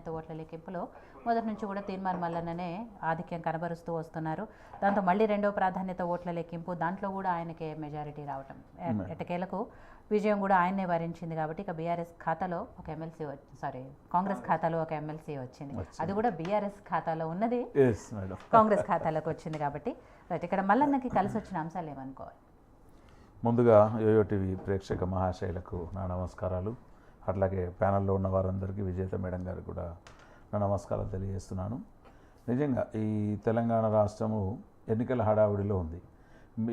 ప్రాధాన్యత ఓట్ల లెక్కింపులో మొదటి నుంచి కూడా తీన్మార్ మల్లన్ననే ఆధిక్యం కనబరుస్తూ వస్తున్నారు. దాంతో మళ్ళీ రెండో ప్రాధాన్యత ఓట్ల లెక్కింపు, దాంట్లో కూడా ఆయనకే మెజారిటీ రావటం, ఎట్టకేలకు విజయం కూడా ఆయన్నే వరించింది. కాబట్టి ఇక బీఆర్ఎస్ ఖాతాలో ఒక ఎమ్మెల్సీ కాంగ్రెస్ ఖాతాలో ఒక ఎమ్మెల్సీ వచ్చింది. అది కూడా బీఆర్ఎస్ ఖాతాలో ఉన్నది కాంగ్రెస్ ఖాతాలోకి వచ్చింది. కాబట్టి ఇక్కడ మల్లన్నకి కలిసి వచ్చిన అంశాలు ఏమనుకోవాలి? ముందుగా యోయో టీవీ ప్రేక్షక మహాశైలకు నా నమస్కారాలు. అట్లాగే ప్యానల్లో ఉన్న వారందరికీ, విజేత మేడం గారికి కూడా నా నమస్కారాలు తెలియజేస్తున్నాను. నిజంగా ఈ తెలంగాణ రాష్ట్రము ఎన్నికల హడావుడిలో ఉంది.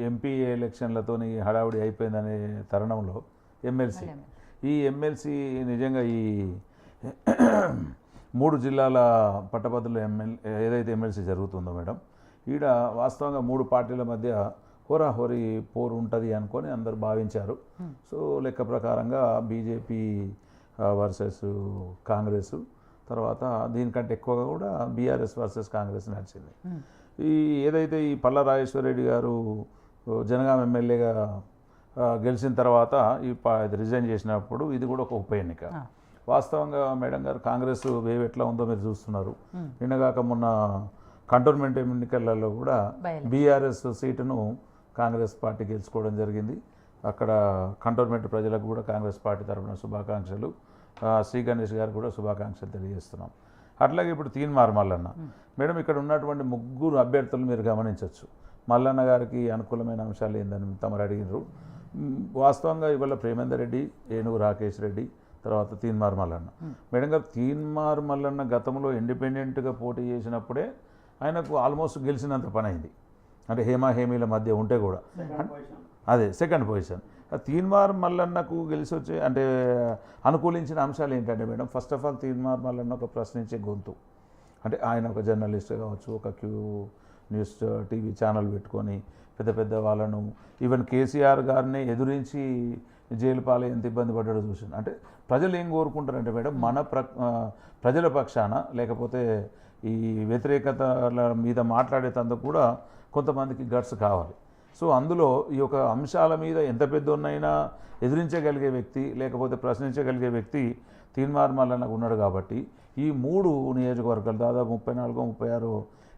ఎంపీ ఎలక్షన్లతోని హడావుడి అయిపోయిందనే తరుణంలో ఈ ఎమ్మెల్సీ నిజంగా ఈ 3 జిల్లాల పట్టభద్రుల ఏదైతే ఎమ్మెల్సీ జరుగుతుందో మేడం, ఈడ వాస్తవంగా 3 పార్టీల మధ్య హోరాహోరీ పోరు ఉంటుంది అనుకొని అందరు భావించారు. సో లెక్క ప్రకారంగా బీజేపీ వర్సెస్ కాంగ్రెస్, తర్వాత దీనికంటే ఎక్కువగా కూడా బీఆర్ఎస్ వర్సెస్ కాంగ్రెస్ నడిచింది. ఈ ఏదైతే ఈ పల్లా రాజేశ్వరరెడ్డి గారు జనగాం ఎమ్మెల్యేగా గెలిచిన తర్వాత రిజైన్ చేసినప్పుడు ఇది కూడా ఒక ఉప ఎన్నిక. వాస్తవంగా మేడం గారు కాంగ్రెస్ వేవ్ ఎట్లా ఉందో మీరు చూస్తున్నారు. నిన్నగాక మొన్న కంటోన్మెంట్ ఎన్నికలలో కూడా బీఆర్ఎస్ సీటును కాంగ్రెస్ పార్టీ గెలుచుకోవడం జరిగింది. అక్కడ కంటోన్మెంట్ ప్రజలకు కూడా కాంగ్రెస్ పార్టీ తరఫున శుభాకాంక్షలు, శ్రీ గణేష్ గారు కూడా శుభాకాంక్షలు తెలియజేస్తున్నాం. అట్లాగే ఇప్పుడు తీన్మార్ మల్లన్న మేడం, ఇక్కడ ఉన్నటువంటి 3 అభ్యర్థులు మీరు గమనించవచ్చు. మల్లన్న గారికి అనుకూలమైన అంశాలు ఏందని తమరు అడిగినారు. వాస్తవంగా ఇవాళ ప్రేమేందర్ రెడ్డి, ఏనుగు రాకేష్ రెడ్డి, తర్వాత తీన్మార్ మల్లన్న. మేడం గారు తీన్మార్ మల్లన్న గతంలో ఇండిపెండెంట్గా పోటీ చేసినప్పుడే ఆయనకు ఆల్మోస్ట్ గెలిచినంత పని అయింది. అంటే హేమీల మధ్య ఉంటే కూడా అదే సెకండ్ పొజిషన్. తీన్మార్ మల్లన్నకు గెలిచి వచ్చే అంటే అనుకూలించిన అంశాలు ఏంటంటే madam, first of all Teenmar Mallanna ఒక ప్రశ్నించే గొంతు. అంటే ఆయన ఒక జర్నలిస్ట్ కావచ్చు, ఒక న్యూస్ టీవీ ఛానల్ పెట్టుకొని పెద్ద పెద్ద వాళ్ళను, ఈవెన్ కేసీఆర్ గారిని ఎదురించి జైలు పాలు ఎంత ఇబ్బంది పడ్డాడో చూసాను. అంటే ప్రజలు ఏం కోరుకుంటారంటే మేడం, మన ప్రజల పక్షాన లేకపోతే ఈ వ్యతిరేకతల మీద మాట్లాడేటందుకు కూడా కొంతమందికి గట్స్ కావాలి. సో అందులో ఈ యొక్క అంశాల మీద ఎంత పెద్దనైనా ఎదిరించగలిగే వ్యక్తి లేకపోతే ప్రశ్నించగలిగే వ్యక్తి తీన్మార్ మల్లన్నకు ఉన్నాడు. కాబట్టి ఈ 3 నియోజకవర్గాలు, దాదాపు 34-36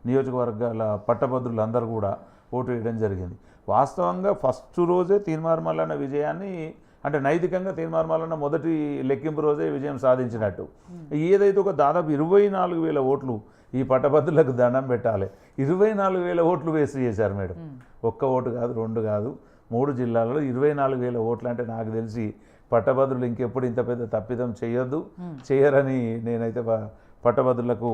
నియోజకవర్గాల పట్టభద్రులు అందరూ కూడా ఓటు వేయడం జరిగింది. వాస్తవంగా ఫస్ట్ రోజే తీన్మార్ మల్లన్న విజయాన్ని, అంటే నైతికంగా తీన్మార్ మల్లన్న మొదటి లెక్కింపు రోజే విజయం సాధించినట్టు. ఏదైతే ఒక దాదాపు 24,000 ఓట్లు ఈ పట్టభద్రులకు దండం పెట్టాలి. 24,000 ఓట్లు వేస్ట్ చేశారు మేడం. ఒక్క ఓటు కాదు, 2 కాదు, 3 జిల్లాలలో 24,000 ఓట్లు. అంటే నాకు తెలిసి పట్టభద్రులు ఇంకెప్పుడు ఇంత పెద్ద తప్పిదం చేయరని నేనైతే పట్టభద్రులకు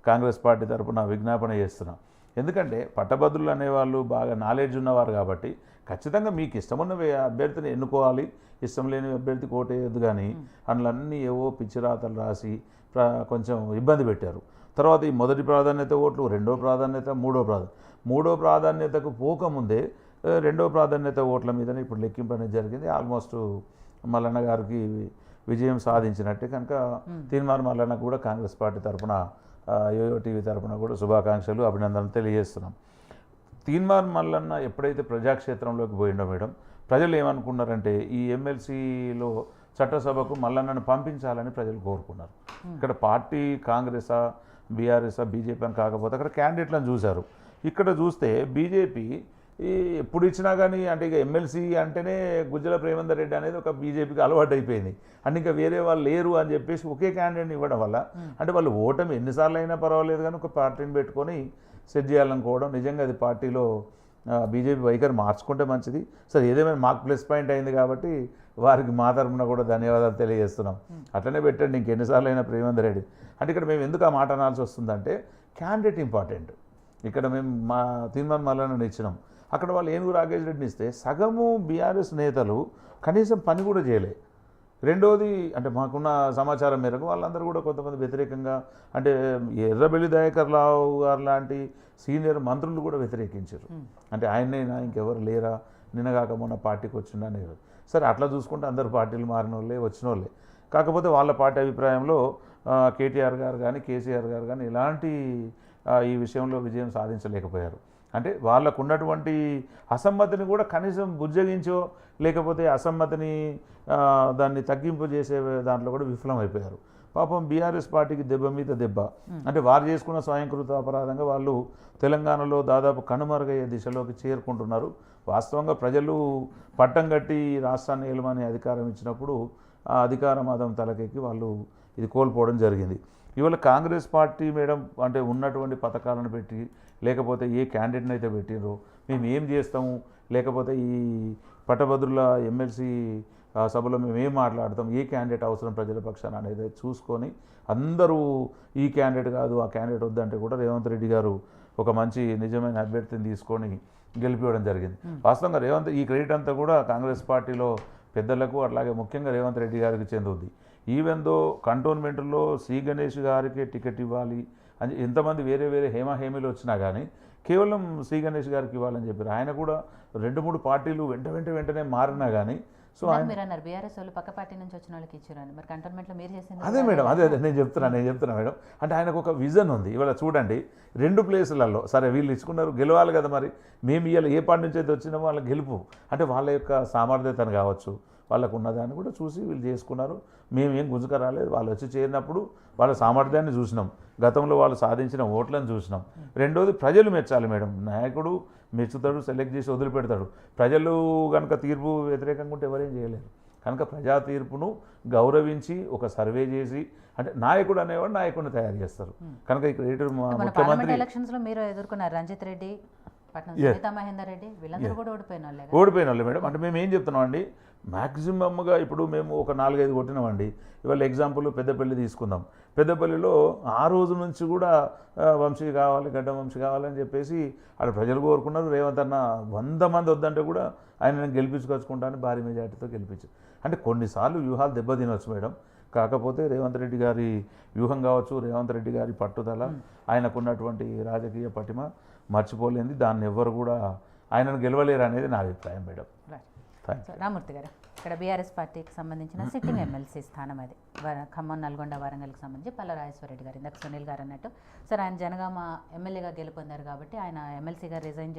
కాంగ్రెస్ పార్టీ తరఫున విజ్ఞాపన చేస్తున్నాను. ఎందుకంటే పట్టభద్రులు అనేవాళ్ళు బాగా నాలెడ్జ్ ఉన్నవారు కాబట్టి ఖచ్చితంగా మీకు ఇష్టమున్న అభ్యర్థిని ఎన్నుకోవాలి, ఇష్టం లేని అభ్యర్థికి ఓటేయద్దు. కానీ అందులన్నీ ఏవో పిచ్చిరాతలు రాసి కొంచెం ఇబ్బంది పెట్టారు. తర్వాత ఈ మొదటి ప్రాధాన్యత ఓట్లు, రెండో ప్రాధాన్యత, మూడో ప్రాధాన్యతకు పోకముందే రెండో ప్రాధాన్యత ఓట్ల మీదనే ఇప్పుడు లెక్కింపు అనేది జరిగింది. ఆల్మోస్ట్ మల్లన్న గారికి విజయం సాధించినట్టే. కనుక తీన్మార్ మల్లన్నకు కూడా కాంగ్రెస్ పార్టీ తరఫున, యోయో టీవీ తరఫున కూడా శుభాకాంక్షలు, అభినందనలు తెలియజేస్తున్నాం. తీన్మార్ మల్లన్న ఎప్పుడైతే ప్రజాక్షేత్రంలోకి పోయిండో మేడం, ప్రజలు ఏమనుకున్నారంటే ఈ ఎమ్మెల్సీలో చట్టసభకు మల్లన్నను పంపించాలని ప్రజలు కోరుకున్నారు. ఇక్కడ పార్టీ కాంగ్రెసా, బీఆర్ఎస్ఆ, బీజేపీ అని కాకపోతే అక్కడ క్యాండిడేట్లను చూశారు. ఇక్కడ చూస్తే బీజేపీ ఎప్పుడు ఇచ్చినా కానీ, అంటే ఇక ఎమ్మెల్సీ అంటేనే గుజ్జల ప్రేమేందర్ రెడ్డి అనేది ఒక బీజేపీకి అలవాటు అయిపోయింది. అంటే ఇంకా వేరే వాళ్ళు లేరు అని చెప్పేసి ఒకే క్యాండిడేట్ని ఇవ్వడం వల్ల, అంటే వాళ్ళు ఓటమి ఎన్నిసార్లు అయినా పర్వాలేదు కానీ ఒక పార్టీని పెట్టుకొని సెట్ చేయాలనుకోవడం, నిజంగా అది పార్టీలో బీజేపీ వైఖరి మార్చుకుంటే మంచిది. సరే, ఏదేమైనా మాకు ప్లస్ పాయింట్ అయింది కాబట్టి వారికి మా తరఫున కూడా ధన్యవాదాలు తెలియజేస్తున్నాం. అట్లనే పెట్టండి ఇంకెన్నిసార్లు అయినా ప్రేమేందర్ రెడ్డి. అంటే ఇక్కడ మేము ఎందుకు ఆ మాట అనాల్సి వస్తుందంటే క్యాండిడేట్ ఇంపార్టెంట్. ఇక్కడ మేము మా తీన్మార్ మల్లన్నని ఇచ్చినాం, అక్కడ వాళ్ళు ఏనుగు రాకేష్ రెడ్డిని ఇస్తే సగము బీఆర్ఎస్ నేతలు కనీసం పని కూడా చేయలే. రెండోది, అంటే మాకున్న సమాచారం మేరకు వాళ్ళందరూ కూడా కొంతమంది వ్యతిరేకంగా, అంటే ఎర్రబెల్లి దయాకర్ రావు గారు లాంటి సీనియర్ మంత్రులు కూడా వ్యతిరేకించారు. అంటే ఆయనైనా ఇంకెవరు లేరా, నిన్నగాక మొన్న పార్టీకి వచ్చిండా అనేవారు. సరే, అట్లా చూసుకుంటే అందరు పార్టీలు మారిన వాళ్ళే, వచ్చిన వాళ్ళే. కాకపోతే వాళ్ళ పార్టీ అభిప్రాయంలో కేటీఆర్ గారు కానీ కేసీఆర్ గారు కానీ ఇలాంటి ఈ విషయంలో విజయం సాధించలేకపోయారు. అంటే వాళ్ళకు ఉన్నటువంటి అసమ్మతిని కూడా కనీసం బుజ్జగించో లేకపోతే అసమ్మతిని దాన్ని తగ్గింపు చేసే దాంట్లో కూడా విఫలం అయిపోయారు. పాపం బీఆర్ఎస్ పార్టీకి దెబ్బ మీద దెబ్బ. అంటే వారు చేసుకున్న స్వయంకృత అపరాధంగా వాళ్ళు తెలంగాణలో దాదాపు కనుమరుగయ్యే దిశలోకి చేరుకుంటున్నారు. వాస్తవంగా ప్రజలు పట్టం కట్టి రాష్ట్రాన్ని ఏలమని అధికారం ఇచ్చినప్పుడు ఆ అధికార మదం తలకెక్కి వాళ్ళు ఇది కోల్పోవడం జరిగింది. ఇవాళ కాంగ్రెస్ పార్టీ మేడం అంటే ఉన్నటువంటి పథకాలను పెట్టి లేకపోతే ఏ క్యాండిడేట్ని అయితే పెట్టినరో మేము ఏం చేస్తాము, లేకపోతే ఈ పట్టభద్రుల ఎమ్మెల్సీ సభలో మేము ఏం మాట్లాడతాం, ఏ క్యాండిడేట్ అవసరం ప్రజల పక్షాన అనేది చూసుకొని అందరూ ఈ క్యాండిడేట్ కాదు ఆ క్యాండిడేట్ వద్దంటే కూడా రేవంత్ రెడ్డి గారు ఒక మంచి నిజమైన అభ్యర్థిని తీసుకొని గెలిపివ్వడం జరిగింది. వాస్తవంగా ఈ క్రెడిట్ అంతా కూడా కాంగ్రెస్ పార్టీలో పెద్దలకు అట్లాగే ముఖ్యంగా రేవంత్ రెడ్డి గారికి చెందుతుంది. ఈవెన్ దో కంటోన్మెంట్లో శ్రీ గణేష్ గారికి టికెట్ ఇవ్వాలి అని ఎంతమంది వేరే వేరే హేమీలు వచ్చినా కానీ కేవలం శ్రీ గణేష్ గారికి ఇవ్వాలని చెప్పారు. ఆయన కూడా 2-3 పార్టీలు వెంటనే మారినా కానీ సో మీరు అన్నారు బీఆర్ఎస్ వాళ్ళు పక్క పార్టీ నుంచి వచ్చిన వాళ్ళకి ఇచ్చారని, మరి కంటోన్మెంట్లో మీరు చేసింది అదే మేడం, అదే నేను చెప్తున్నా మేడం. అంటే ఆయనకు ఒక విజన్ ఉంది. ఇవాళ చూడండి 2 ప్లేసులలో సరే వీళ్ళు ఇచ్చుకున్నారు, గెలవాలి కదా, మరి మేము ఇవాళ ఏ పార్టీ నుంచి అయితే వచ్చినామో వాళ్ళ గెలుపు అంటే వాళ్ళ యొక్క సామర్థ్యతను కావచ్చు, వాళ్ళకు ఉన్నదాన్ని కూడా చూసి వీళ్ళు చేసుకున్నారు. మేమేం గుంజుక రాలేదు, వాళ్ళు వచ్చి చేరినప్పుడు వాళ్ళ సామర్థ్యాన్ని చూసినాం, గతంలో వాళ్ళు సాధించిన ఓట్లను చూసినాం. రెండోది ప్రజలు మెచ్చాలి మేడం. నాయకుడు మెచ్చుతాడు, సెలెక్ట్ చేసి వదిలిపెడతాడు. ప్రజలు కనుక తీర్పు వ్యతిరేకంగా ఉంటే ఎవరేం చేయలేరు. కనుక ప్రజా తీర్పును గౌరవించి ఒక సర్వే చేసి అంటే నాయకుడు అనేవాడు నాయకుడిని తయారు చేస్తారు. కనుక ఇక్కడ ముఖ్యమంత్రి ఎలక్షన్స్లో మీరు ఎదుర్కొన్నారు రంజిత్ రెడ్డి, సునీతా మహేందర్ రెడ్డి, వీళ్ళందరూ కూడా ఓడిపోయిన వాళ్ళే మేడం. అంటే మేము ఏం చెప్తున్నాం అండి, మ్యాక్సిమమ్గా ఇప్పుడు మేము ఒక 4-5 కొట్టినామండి. ఇవాళ ఎగ్జాంపుల్ పెద్దపల్లి తీసుకుందాం. పెద్దపల్లిలో ఆ రోజు నుంచి కూడా వంశీ కావాలి, గడ్డం వంశీ కావాలని చెప్పేసి అక్కడ ప్రజలు కోరుకున్నారు. రేవంత్ అన్న 100 మంది వద్దంటే కూడా ఆయన గెలిపించుకొచ్చుకుంటాను భారీ మెజార్టీతో గెలిపించారు. అంటే కొన్నిసార్లు వ్యూహాలు దెబ్బతినొచ్చు మేడం. కాకపోతే రేవంత్ రెడ్డి గారి వ్యూహం కావచ్చు, రేవంత్ రెడ్డి గారి పట్టుదల, ఆయనకున్నటువంటి రాజకీయ పటిమ మర్చిపోలేంది. దాన్ని ఎవ్వరు కూడా ఆయనను గెలవలేరు అనేది నా అభిప్రాయం మేడం. రామూర్తి గారు, ఇక్కడ బీఆర్ఎస్ పార్టీకి సంబంధించిన సిట్టింగ్ ఎమ్మెల్సీ స్థానం అది ఖమ్మం, నల్గొండ, వరంగల్కి సంబంధించి పల్ల రాజేశ్వరరెడ్డి గారు, ఇందాక సునీల్ గారు అన్నట్టు సార్ ఆయన జనగామ ఎమ్మెల్యేగా గెలుపొందారు కాబట్టి ఆయన ఎమ్మెల్సీగా రిజైన్